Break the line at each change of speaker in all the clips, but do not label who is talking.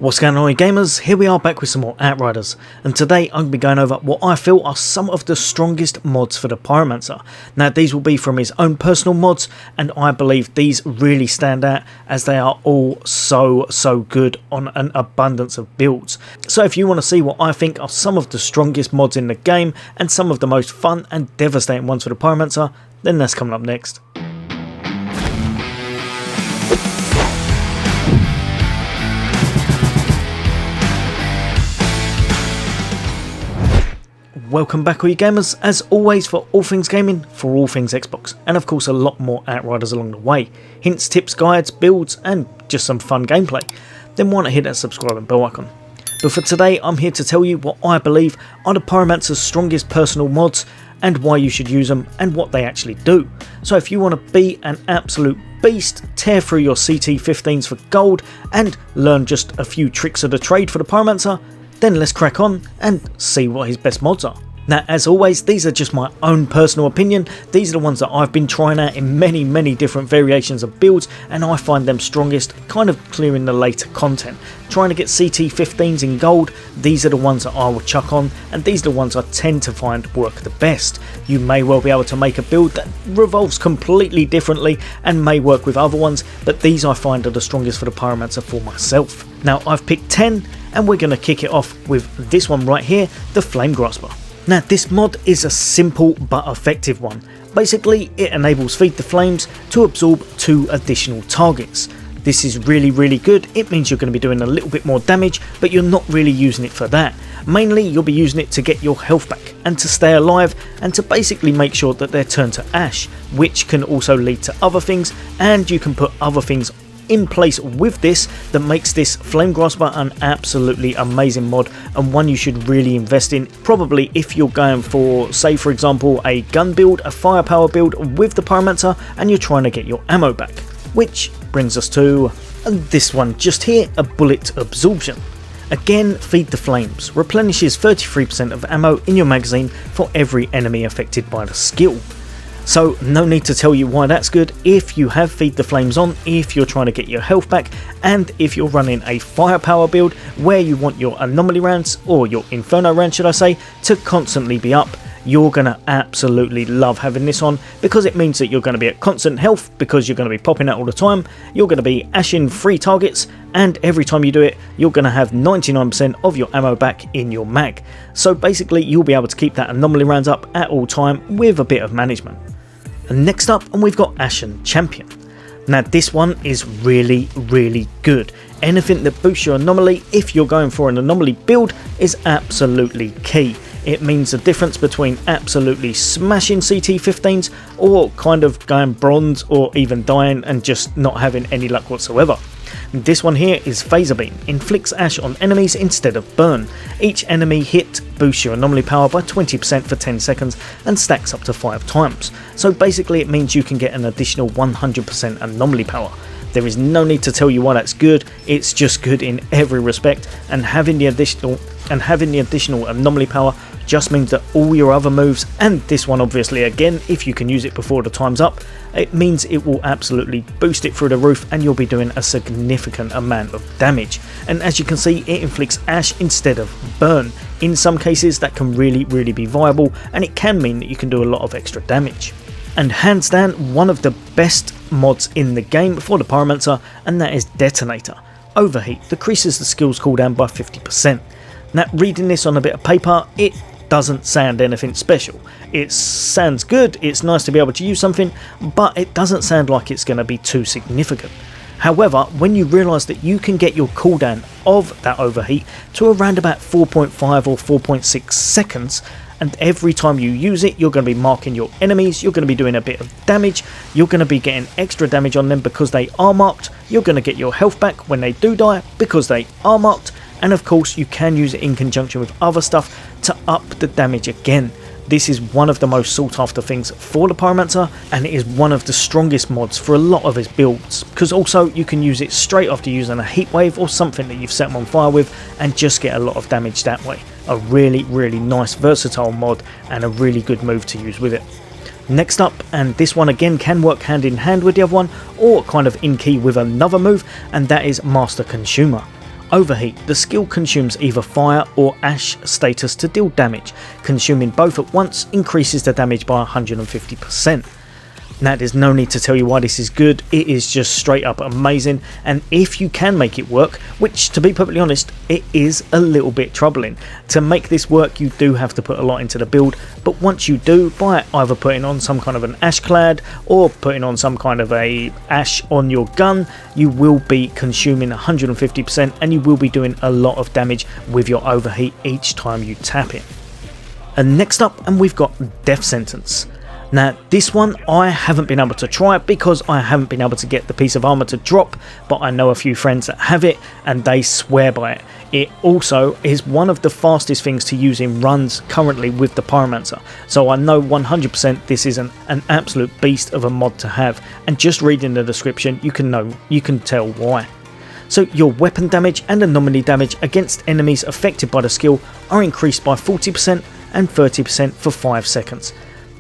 What's going on, gamers? Here we are back with some more Outriders, and today I'm going to be going over what I feel are some of the strongest mods for the pyromancer. Now these will be from his own personal mods, and I believe these really stand out as they are all so good on an abundance of builds. So if you want to see what I think are some of the strongest mods in the game and some of the most fun and devastating ones for the pyromancer, then that's coming up next. Welcome back, all you gamers, as always, for all things gaming, for all things Xbox, and of course a lot more Outriders along the way. Hints, tips, guides, builds, and just some fun gameplay. Then why not hit that subscribe and bell icon. But for today I'm here to tell you what I believe are the pyromancer's strongest personal mods, and why you should use them, and what they actually do. So if you want to be an absolute beast, tear through your ct15s for gold, and learn just a few tricks of the trade for the pyromancer, then let's crack on and see what his best mods are. Now as always, these are just my own personal opinion. These are the ones that I've been trying out in many different variations of builds, and I find them strongest kind of clearing the later content. Trying to get ct15s in gold, these are the ones that I will chuck on, and these are the ones I tend to find work the best. You may well be able to make a build that revolves completely differently and may work with other ones, but these I find are the strongest for the pyromancer for myself. Now I've picked 10, and we're going to kick it off with this one right here, the Flame Grasper. Now this mod is a simple but effective one. Basically it enables Feed the Flames to absorb 2 additional targets. This is really good. It means you're going to be doing a little bit more damage, but you're not really using it for that. Mainly you'll be using it to get your health back and to stay alive, and to basically make sure that they're turned to ash, which can also lead to other things, and you can put other things in place with this that makes this Flame Grasper an absolutely amazing mod, and one you should really invest in, probably if you're going for, say for example, a gun build, a firepower build with the pyromancer, and you're trying to get your ammo back. Which brings us to this one just here, a bullet absorption. Again, Feed the Flames replenishes 33% of ammo in your magazine for every enemy affected by the skill. So no need to tell you why that's good if you have Feed the Flames on, if you're trying to get your health back, and if you're running a firepower build where you want your anomaly rounds, or your inferno rounds should I say, to constantly be up. You're going to absolutely love having this on, because it means that you're going to be at constant health, because you're going to be popping out all the time, you're going to be ashing 3 targets, and every time you do it you're going to have 99% of your ammo back in your mag. So basically you'll be able to keep that anomaly rounds up at all time with a bit of management. And next up, and we've got Ashen Champion. Now this one is really good. Anything that boosts your anomaly, if you're going for an anomaly build, is absolutely key. It means the difference between absolutely smashing ct15s or kind of going bronze, or even dying and just not having any luck whatsoever. This one here is Phaser Beam, inflicts ash on enemies instead of burn. Each enemy hit boosts your anomaly power by 20% for 10 seconds and stacks up to 5 times. So basically it means you can get an additional 100% anomaly power. There is no need to tell you why that's good, it's just good in every respect, and having the additional anomaly power just means that all your other moves, and this one obviously again if you can use it before the time's up, it means it will absolutely boost it through the roof, and you'll be doing a significant amount of damage. And as you can see, it inflicts ash instead of burn. In some cases that can really be viable, and it can mean that you can do a lot of extra damage. And hands down one of the best mods in the game for the pyromancer, and that is Detonator. Overheat decreases the skill's cooldown by 50%. Now reading this on a bit of paper, it doesn't sound anything special. It sounds good, it's nice to be able to use something, but it doesn't sound like it's going to be too significant. However, when you realise that you can get your cooldown of that overheat to around about 4.5 or 4.6 seconds, and every time you use it you're going to be marking your enemies, you're going to be doing a bit of damage, you're going to be getting extra damage on them because they are marked, you're going to get your health back when they do die because they are marked, and of course you can use it in conjunction with other stuff to up the damage again. This is one of the most sought after things for the pyromancer, and it is one of the strongest mods for a lot of his builds, because also you can use it straight after using a heat wave or something that you've set them on fire with and just get a lot of damage that way. A really nice versatile mod and a really good move to use with it. Next up, and this one again can work hand in hand with the other one or kind of in key with another move, and that is Master Consumer. Overheat, the skill consumes either fire or ash status to deal damage. Consuming both at once increases the damage by 150%. Now there's no need to tell you why this is good, it is just straight up amazing, and if you can make it work, which to be perfectly honest, it is a little bit troubling. To make this work you do have to put a lot into the build, but once you do, by either putting on some kind of an ash clad or putting on some kind of a ash on your gun, you will be consuming 150% and you will be doing a lot of damage with your overheat each time you tap it. And next up, and we've got Death Sentence. Now this one I haven't been able to try because I haven't been able to get the piece of armour to drop, but I know a few friends that have it and they swear by it. It also is one of the fastest things to use in runs currently with the pyromancer, so I know 100% this is an absolute beast of a mod to have, and just reading the description you can tell why. So your weapon damage and anomaly damage against enemies affected by the skill are increased by 40% and 30% for 5 seconds.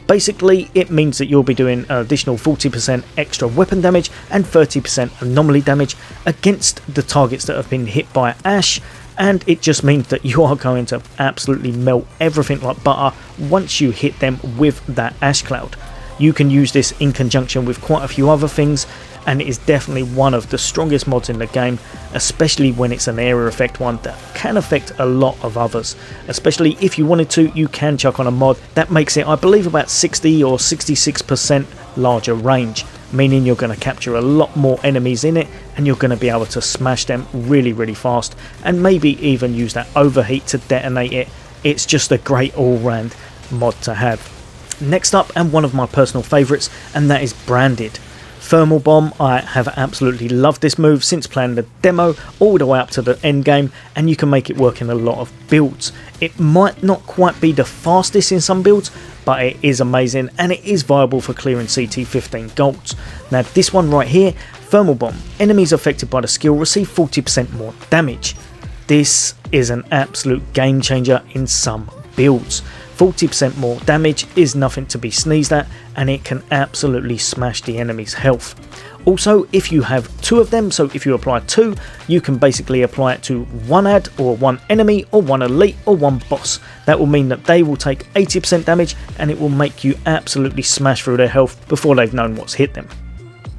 Basically, it means that you'll be doing an additional 40% extra weapon damage and 30% anomaly damage against the targets that have been hit by ash, and it just means that you are going to absolutely melt everything like butter once you hit them with that ash cloud. You can use this in conjunction with quite a few other things, and it is definitely one of the strongest mods in the game, especially when it's an area effect one that can affect a lot of others. Especially if you wanted to, you can chuck on a mod that makes it, I believe, about 60 or 66% larger range, meaning you're going to capture a lot more enemies in it and you're going to be able to smash them really fast, and maybe even use that overheat to detonate it. It's just a great all-round mod to have. Next up, and one of my personal favourites, and that is Branded. Thermal Bomb. I have absolutely loved this move since playing the demo all the way up to the end game, and you can make it work in a lot of builds. It might not quite be the fastest in some builds, but it is amazing and it is viable for clearing ct15 golds. Now this one right here, Thermal Bomb. Enemies affected by the skill receive 40% more damage. This is an absolute game changer in some builds. 40% more damage is nothing to be sneezed at, and it can absolutely smash the enemy's health. Also, if you have 2 of them, so if you apply 2, you can basically apply it to 1 ad or 1 enemy or 1 elite or 1 boss. That will mean that they will take 80% damage and it will make you absolutely smash through their health before they've known what's hit them.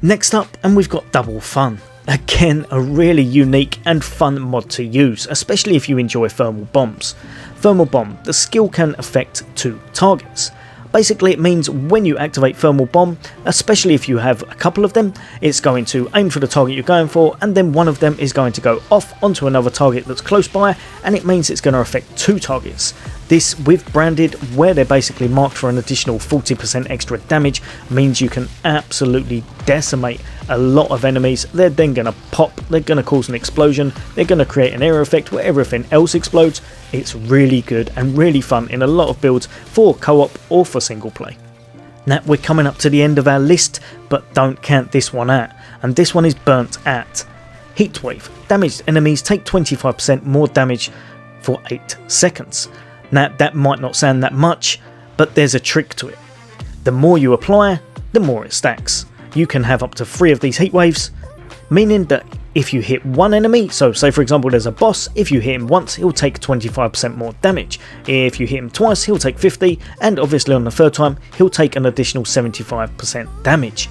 Next up, and we've got Double Fun. Again, a really unique and fun mod to use, especially if you enjoy thermal bombs. Thermal Bomb, the skill can affect 2 targets. Basically it means when you activate Thermal Bomb, especially if you have a couple of them, it's going to aim for the target you're going for, and then one of them is going to go off onto another target that's close by, and it means it's going to affect 2 targets. This, with Branded, where they're basically marked for an additional 40% extra damage, means you can absolutely decimate a lot of enemies. They're then going to pop, they're going to cause an explosion, they're going to create an area effect where everything else explodes. It's really good and really fun in a lot of builds for co-op or for single play. Now we're coming up to the end of our list, but don't count this one out, and this one is Burnt At. Heatwave. Damaged enemies take 25% more damage for 8 seconds. Now that might not sound that much, but there's a trick to it. The more you apply, the more it stacks. You can have up to 3 of these heat waves, meaning that if you hit 1 enemy, so say for example there's a boss, if you hit him once he'll take 25% more damage, if you hit him twice he'll take 50, and obviously on the 3rd time he'll take an additional 75% damage.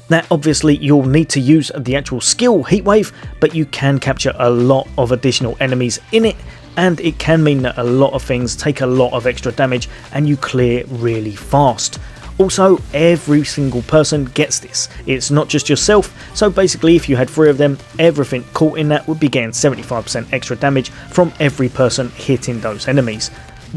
Now obviously you'll need to use the actual skill Heatwave, but you can capture a lot of additional enemies in it, and it can mean that a lot of things take a lot of extra damage and you clear really fast. Also, every single person gets this, it's not just yourself, so basically if you had 3 of them, everything caught in that would be getting 75% extra damage from every person hitting those enemies.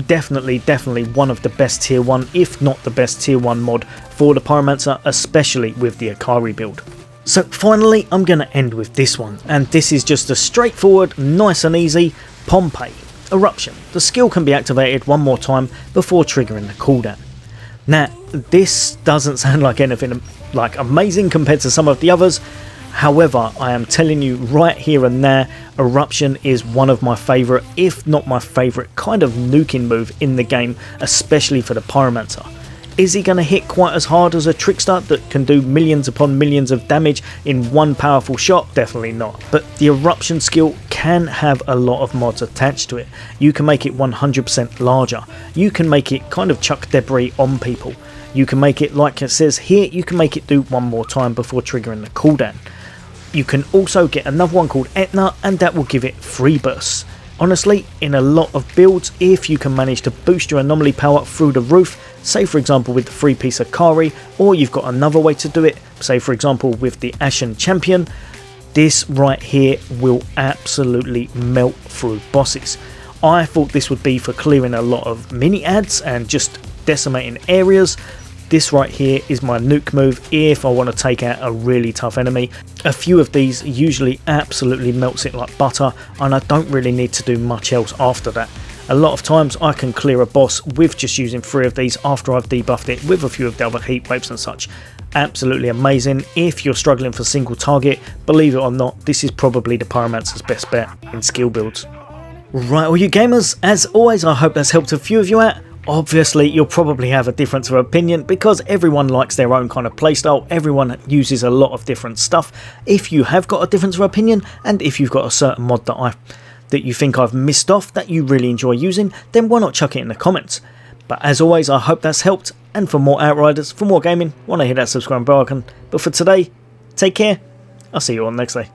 Definitely one of the best tier 1, if not the best tier 1 mod for the pyromancer, especially with the Akari build. So finally I'm going to end with this one, and this is just a straightforward, nice and easy Pompeii. Eruption. The skill can be activated 1 more time before triggering the cooldown. Now this doesn't sound like anything like amazing compared to some of the others, however I am telling you right here and now, Eruption is one of my favourite, if not my favourite kind of nuking move in the game, especially for the pyromancer. Is he going to hit quite as hard as a trickster that can do millions upon millions of damage in one powerful shot? Definitely not. But the eruption skill can have a lot of mods attached to it. You can make it 100% larger. You can make it kind of chuck debris on people. You can make it, like it says here, you can make it do one more time before triggering the cooldown. You can also get another one called Etna, and that will give it free bursts. Honestly, in a lot of builds, if you can manage to boost your anomaly power through the roof, say for example with the 3-piece Akari, or you've got another way to do it, say for example with the Ashen Champion, this right here will absolutely melt through bosses. I thought this would be for clearing a lot of mini ads and just decimating areas. This right here is my nuke move if I want to take out a really tough enemy. A few of these usually absolutely melts it like butter, and I don't really need to do much else after that. A lot of times I can clear a boss with just using 3 of these after I've debuffed it with a few of the other heat waves and such. Absolutely amazing. If you're struggling for single target, believe it or not, this is probably the pyromancer's best bet in skill builds. Right, all you gamers, as always I hope that's helped a few of you out. Obviously you'll probably have a difference of opinion because everyone likes their own kind of playstyle, everyone uses a lot of different stuff. If you have got a difference of opinion, and if you've got a certain mod that you think I've missed off that you really enjoy using, then why not chuck it in the comments. But as always I hope that's helped, and for more Outriders, for more gaming, why not hit that subscribe bell icon. But for today, take care, I'll see you all next day.